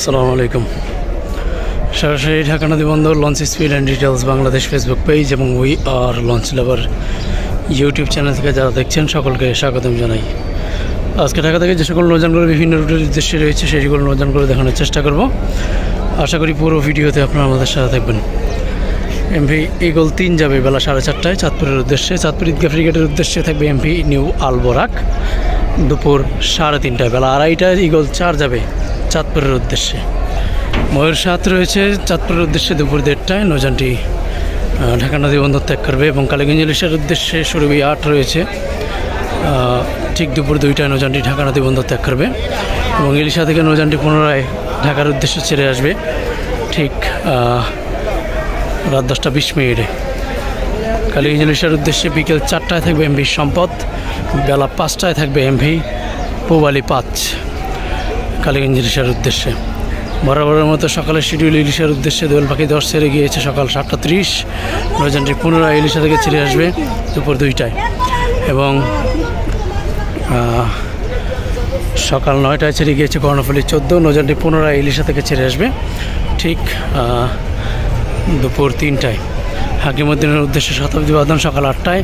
আসসালামু আলাইকুম। সরাসরি ঢাকা নদী বন্দর launch speed and details Bangladesh Facebook page এবং we are launch lover YouTube channel থেকে যারা দেখছেন সকলকে স্বাগতম জানাই। আজকে ঢাকা থেকে যে সকল নৌযানগুলো বিভিন্ন রুটের উদ্দেশ্যে রয়েছে সেইগুলো নৌযানগুলো দেখানোর চেষ্টা করব। আশা করি পুরো ভিডিওতে আপনারা আমাদের সাথে থাকবেন। এমভি ইগল 3 যাবে বেলা 4:30টায় চাঁদপুরের উদ্দেশ্যে। চাঁদপুর ঈদগাহ ফ্রিগেটের উদ্দেশ্যে থাকবে এমভি নিউ আলবোরাক দুপুর 3:30টায়। বেলা 2:30টায় ইগল 4 যাবে চাঁদপুরের উদ্দেশ্যে। ময়ূর 7 রয়েছে চাঁদপুরের উদ্দেশ্যে দুপুর 1:30টায়। নৌযানটি ঢাকা নদী বন্দর ত্যাগ করবে। এবং কালীগঞ্জ ইলিশের উদ্দেশ্যে সুরভি 8 রয়েছে ঠিক দুপুর 2টায় নৌযানটি ঢাকা নদী বন্দর ত্যাগ করবে। এবং ইলিশা থেকে নৌযানটি পুনরায় ঢাকার উদ্দেশ্যে ছেড়ে আসবে ঠিক রাত 10:20 কালীগঞ্জ ইলিশের উদ্দেশ্যে বিকেল 4টায় থাকবে এমভি সম্পদ। বেলা 5টায় থাকবে এমভি পূবালী 5 কালীগঞ্জ ইলিশের উদ্দেশ্যে। বরাবরের মতো সকালের শিডিউল ইলিশার উদ্দেশ্যে দোয়েল পাখি 10 ছেড়ে গিয়েছে সকাল 7:30। নৌযানটি পুনরায় ইলিশা থেকে ছেড়ে আসবে দুপুর 2টায়। এবং সকাল 9টায় ছেড়ে গিয়েছে কর্ণফুলী 14। নৌযানটি পুনরায় ইলিশা থেকে ছেড়ে আসবে ঠিক দুপুর 3টায়। হাকিমউদ্দিনের উদ্দেশ্যে শতাব্দী বাদন সকাল 8টায়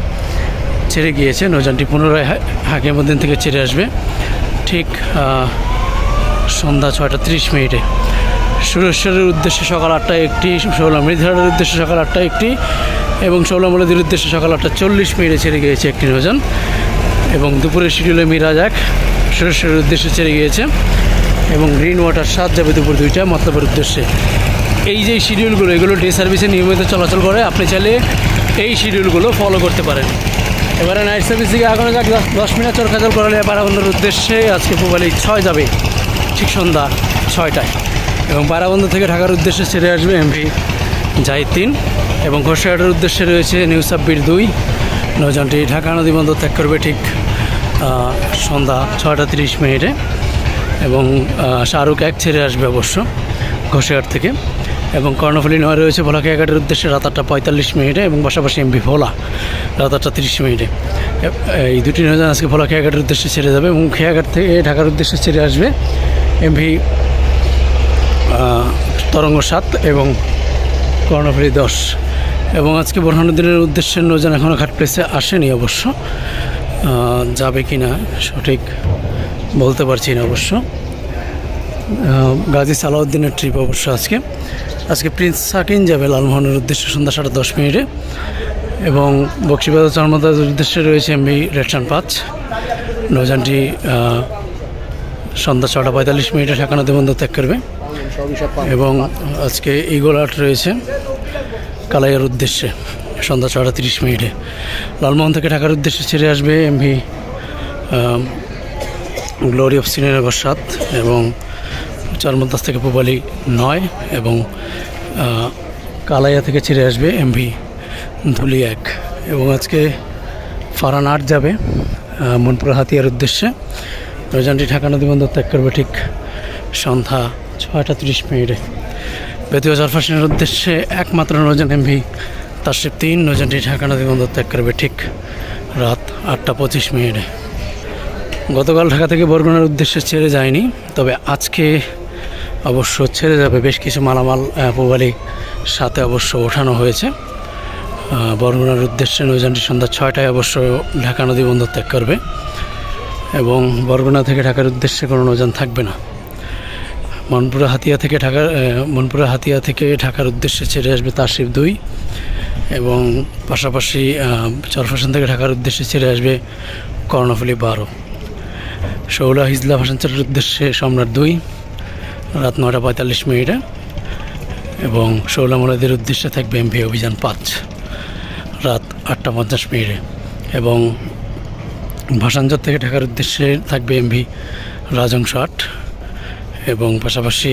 ছেড়ে গিয়েছে। নৌযানটি পুনরায় হাকিমউদ্দিন থেকে ছেড়ে আসবে ঠিক সন্ধ্যা 6:30। সুরেশ্বরের উদ্দেশ্যে সকাল 8টায় একটি, শৌলা মৃধরাটের উদ্দেশ্যে সকাল 8টায় একটি এবং শৌলামলদির উদ্দেশ্যে সকাল 8:40 ছেড়ে গিয়েছে একটি নৌযান। এবং দুপুরের শিডিউলে মিরাজ 1 সুরেশ্বরের উদ্দেশ্যে ছেড়ে গিয়েছে। এবং গ্রিন ওয়াটার 7 যাবে দুপুর 2টায় মতলবের উদ্দেশ্যে। এই যে শিডিউলগুলো এগুলো ডে সার্ভিসে নিয়মিত চলাচল করে। আপনি চাইলে এই শিডিউলগুলো ফলো করতে পারেন। এবারে নাইট সার্ভিস থেকে আগানো যাক 10 মিনিট চরকাজল করালে পাড়াবন্দর উদ্দেশ্যে আজকে পূবালী 6 যাবে ঠিক সন্ধ্যা 6টায়। এবং পাড়াবন্দর থেকে ঢাকার উদ্দেশ্যে ছেড়ে আসবে এমভি জাহিদ 3। এবং ঘোষাঘাটের উদ্দেশ্যে রয়েছে নিউ সাব্বির 2। নৌযানটি ঢাকা নদী বন্দর ত্যাগ করবে ঠিক সন্ধ্যা 6:30। এবং শাহরুখ 1 ছেড়ে আসবে অবশ্য ঘোষাঘাট থেকে। এবং কর্ণফুলী 9 রয়েছে ভোলাখিয়া ঘাটের উদ্দেশ্যে রাত 8:45 এবং পাশাপাশি এমভি ভোলা রাত 8:30। এই দুটি নৌযান আজকে ভোলাখিয়া ঘাটের উদ্দেশ্যে ছেড়ে যাবে। এবং খেয়াঘাট থেকে ঢাকার উদ্দেশ্যে ছেড়ে আসবে এমভি তরঙ্গ 7 এবং কর্ণফুলী 10। এবং আজকে বোরহানুদ্দিনের উদ্দেশ্যে নৌযান এখনও ঘাট প্লেসে আসেনি অবশ্য, যাবে কি না সঠিক বলতে পারছি না অবশ্য। গাজী সালাউদ্দিনের ট্রিপ অবশ্য আজকে প্রিন্স সাকিন যাবে লালমোহনের উদ্দেশ্যে সন্ধ্যা 7:10। এবং বক্সিবাজার চরমতাজের উদ্দেশ্যে রয়েছে এমভি রেডসান 5। নৌযানটি সন্ধ্যা 6:45 ঢাকা নদী বন্দর ত্যাগ করবে। এবং আজকে ইগল 8 রয়েছে কালাইয়ের উদ্দেশ্যে সন্ধ্যা 6:30। লালমোহন থেকে ঢাকার উদ্দেশ্যে ছেড়ে আসবে এমভি গ্লোরি অফ শ্রীনগর 7 এবং চরমতাজ থেকে পূবালী 9 এবং কালাইয়া থেকে ছেড়ে আসবে এমভি ধুলি 1। এবং আজকে ফারান 8 যাবে মনপুরা হাতিয়ার উদ্দেশ্যে। নৌযানটি ঢাকা নদী বন্দর ত্যাগ করবে ঠিক সন্ধ্যা 6:30। বেতুয়া চরফাসিনের উদ্দেশ্যে একমাত্র নৌযান এমভি তাশরিফ 3। নৌযানটি ঢাকা নদী বন্দর ত্যাগ করবে ঠিক রাত 8:25। গতকাল ঢাকা থেকে বরগুনার উদ্দেশ্যে ছেড়ে যায়নি, তবে আজকে অবশ্য ছেড়ে যাবে। বেশ কিছু মালামাল পূবালী 7 অবশ্য ওঠানো হয়েছে বরগুনার উদ্দেশ্যে। নৌযানটি সন্ধ্যা 6টায় অবশ্য ঢাকা নদী বন্দর ত্যাগ করবে। এবং বরগুনা থেকে ঢাকার উদ্দেশ্যে কোনো নৌযান থাকবে না। মনপুরা হাতিয়া থেকে ঢাকার উদ্দেশ্যে ছেড়ে আসবে তাশরিফ 2 এবং পাশাপাশি চরফাশন থেকে ঢাকার উদ্দেশ্যে ছেড়ে আসবে কর্ণফুলী 12। শৌলা হিজলা ভাসানচারের উদ্দেশ্যে সম্রাট 2 রাত 9:45। এবং শৌলা মোলাদের উদ্দেশ্যে থাকবে এমভি অভিযান 5 রাত 8:50। এবং ভাসানচর থেকে ঢাকার উদ্দেশ্যে থাকবে এমভি রাজংশ 8 এবং পাশাপাশি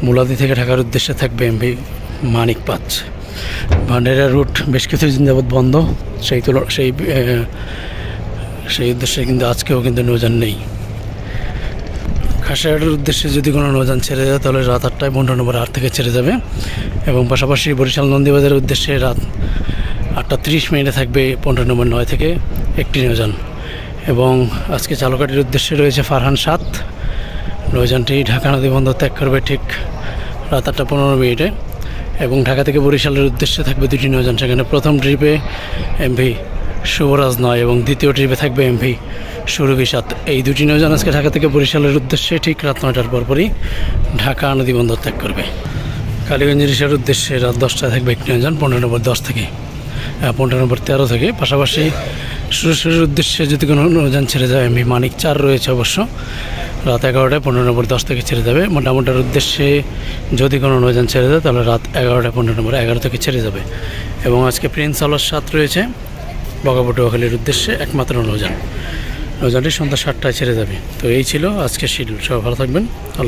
মুলাদি থেকে ঢাকার উদ্দেশ্যে থাকবে এমভি মানিক 5। ভান্ডারিয়া রুট বেশ কিছুদিন যাবৎ বন্ধ, সেই উদ্দেশ্যে কিন্তু আজকেও কিন্তু নৌযান নেই। খাসিয়াহাটের উদ্দেশ্যে যদি কোনো নৌযান ছেড়ে যায় তাহলে রাত 8টায় বন্ড নম্বর 8 থেকে ছেড়ে যাবে। এবং পাশাপাশি বরিশাল নন্দীবাজারের উদ্দেশ্যে রাত 8:30 থাকবে 15 নম্বর 9 থেকে একটি নৌযান। এবং আজকে চালকাটির উদ্দেশ্যে রয়েছে ফারহান 7, নৌযানটি ঢাকা নদী বন্দর ত্যাগ করবে ঠিক রাত 8:15 এবং ঢাকা থেকে বরিশালের উদ্দেশ্যে থাকবে দুটি নৌযান। সেখানে প্রথম ট্রিপে এমভি শুভরাজ 9 এবং দ্বিতীয় ট্রিপে থাকবে এমভি সুরভি 7। এই দুটি নৌযান আজকে ঢাকা থেকে বরিশালের উদ্দেশ্যে ঠিক রাত 9টার পরপরই ঢাকা নদী বন্দর ত্যাগ করবে। কালীগঞ্জ ইলিশার উদ্দেশ্যে রাত 10টায় থাকবে একটি নৌযান 15 নম্বর 10 থেকে 15 নম্বর 13 থেকে। পাশাপাশি সুরেশ্বরের উদ্দেশ্যে যদি কোনো নৌযান ছেড়ে যায় এমভি মানিক 4 রয়েছে অবশ্য রাত 11টায় 15 নম্বর 10 থেকে ছেড়ে যাবে। মোটামুটার উদ্দেশ্যে যদি কোনো নৌযান ছেড়ে যায় তাহলে রাত 11টায় 15 নম্বর 11 থেকে ছেড়ে যাবে। এবং আজকে প্রিন্স আলোর 7 রয়েছে বগাপটুয়াখালীর উদ্দেশ্যে একমাত্র নৌযানটি সন্ধ্যা 7টায় ছেড়ে যাবে। তো এই ছিল আজকে শিডিউল। সবাই ভালো থাকবেন। আল্লাহ।